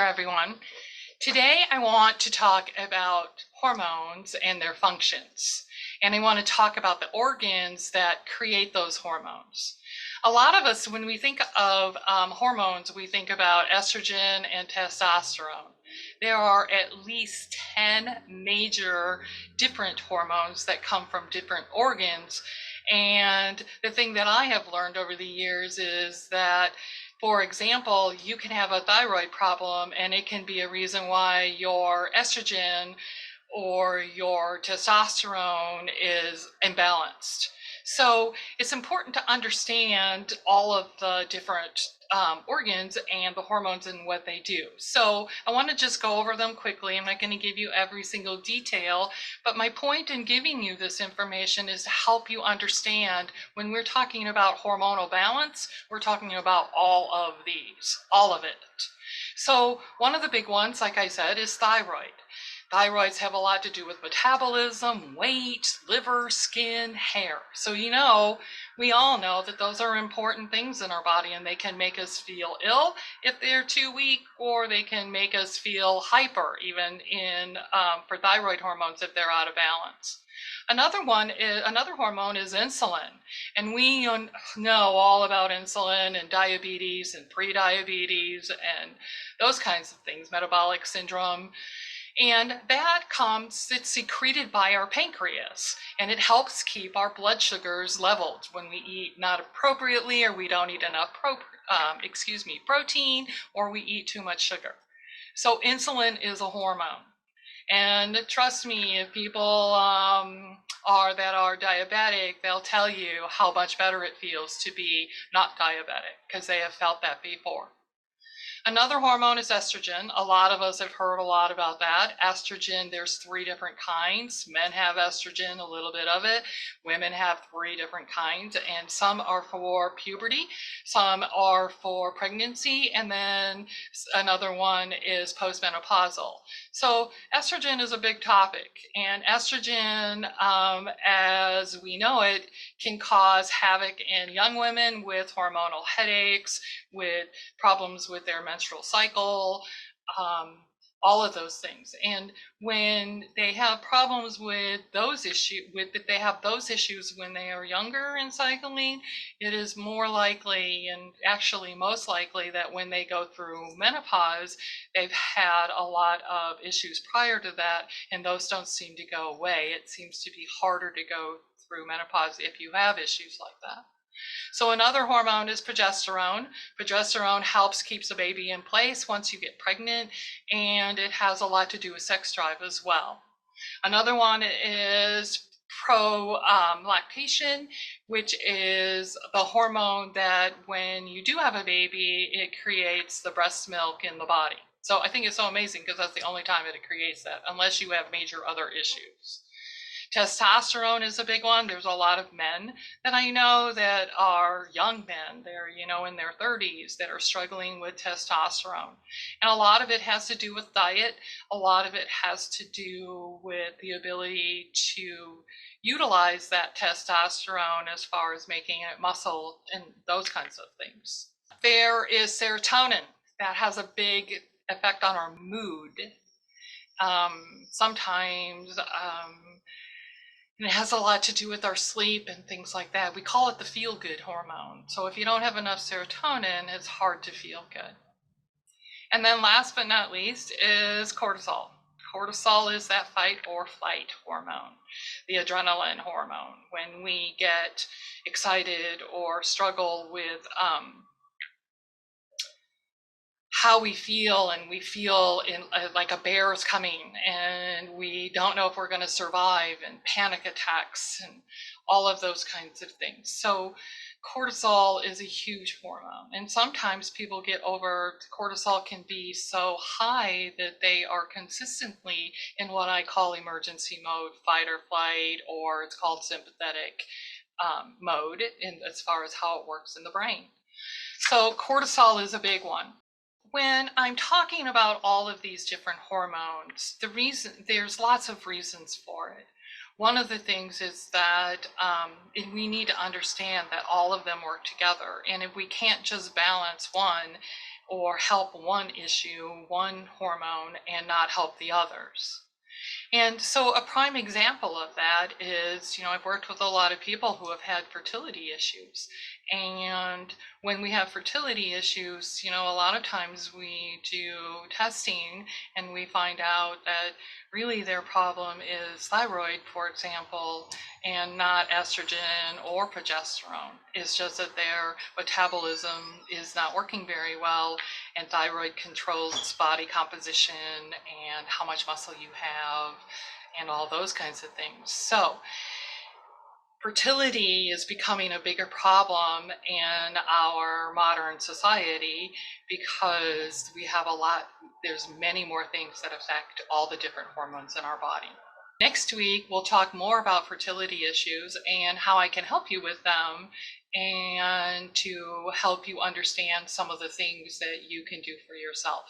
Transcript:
everyone. Today I want to talk about hormones and their functions. And I want to talk about the organs that create those hormones. A lot of us, when we think of hormones, we think about estrogen and testosterone. There are at least 10 major different hormones that come from different organs. And the thing that I have learned over the years is that, for example, you can have a thyroid problem and it can be a reason why your estrogen or your testosterone is imbalanced. So it's important to understand all of the different organs and the hormones and what they do. So I want to just go over them quickly. I'm not going to give you every single detail, but my point in giving you this information is to help you understand when we're talking about hormonal balance, we're talking about all of these, all of it. So one of the big ones, like I said, is thyroid. Thyroids have a lot to do with metabolism, weight, liver, skin, hair. So we all know that those are important things in our body, and they can make us feel ill if they're too weak, or they can make us feel hyper, even for thyroid hormones if they're out of balance. Another hormone is insulin, and we know all about insulin and diabetes and pre-diabetes and those kinds of things, metabolic syndrome. And it's secreted by our pancreas, and it helps keep our blood sugars leveled when we eat not appropriately, or we don't eat enough protein, or we eat too much sugar. So insulin is a hormone. And trust me, if people that are diabetic, they'll tell you how much better it feels to be not diabetic, because they have felt that before. Another hormone is estrogen. A lot of us have heard a lot about that. Estrogen, there's 3 different kinds. Men have estrogen, a little bit of it. Women have 3 different kinds, and some are for puberty, some are for pregnancy, and then another one is postmenopausal. So estrogen is a big topic, and estrogen, as we know it, can cause havoc in young women with hormonal headaches, with problems with their menstrual cycle, all of those things. And when they have problems with those issues, when they are younger in cycling, it is more likely, and actually most likely, that when they go through menopause, they've had a lot of issues prior to that, and those don't seem to go away. It seems to be harder to go through menopause if you have issues like that. So another hormone is progesterone. Progesterone keeps the baby in place once you get pregnant, and it has a lot to do with sex drive as well. Another one is prolactin, which is the hormone that when you do have a baby, it creates the breast milk in the body. So I think it's so amazing, because that's the only time that it creates that, unless you have major other issues. Testosterone is a big one. There's a lot of men that I know that are young men. They're, in their 30s, that are struggling with testosterone. And a lot of it has to do with diet. A lot of it has to do with the ability to utilize that testosterone as far as making it muscle and those kinds of things. There is serotonin. That has a big effect on our mood. Sometimes and it has a lot to do with our sleep and things like that. We call it the feel-good hormone. So if you don't have enough serotonin, it's hard to feel good. And then last but not least is cortisol. Cortisol is that fight or flight hormone, the adrenaline hormone. When we get excited or struggle with how we feel, and we feel like a bear is coming, and we don't know if we're going to survive, and panic attacks and all of those kinds of things. So cortisol is a huge hormone, and sometimes people cortisol can be so high that they are consistently in what I call emergency mode, fight or flight, or it's called sympathetic mode, as far as how it works in the brain. So cortisol is a big one. When I'm talking about all of these different hormones, there's lots of reasons for it. One of the things is that we need to understand that all of them work together, and if we can't just balance one, or help one issue, one hormone, and not help the others. And so a prime example of that is, I've worked with a lot of people who have had fertility issues. And when we have fertility issues, a lot of times we do testing and we find out that really their problem is thyroid, for example, and not estrogen or progesterone. It's just that their metabolism is not working very well, and thyroid controls body composition and how much muscle you have and all those kinds of things. So fertility is becoming a bigger problem in our modern society because there's many more things that affect all the different hormones in our body. Next week, we'll talk more about fertility issues and how I can help you with them and to help you understand some of the things that you can do for yourself.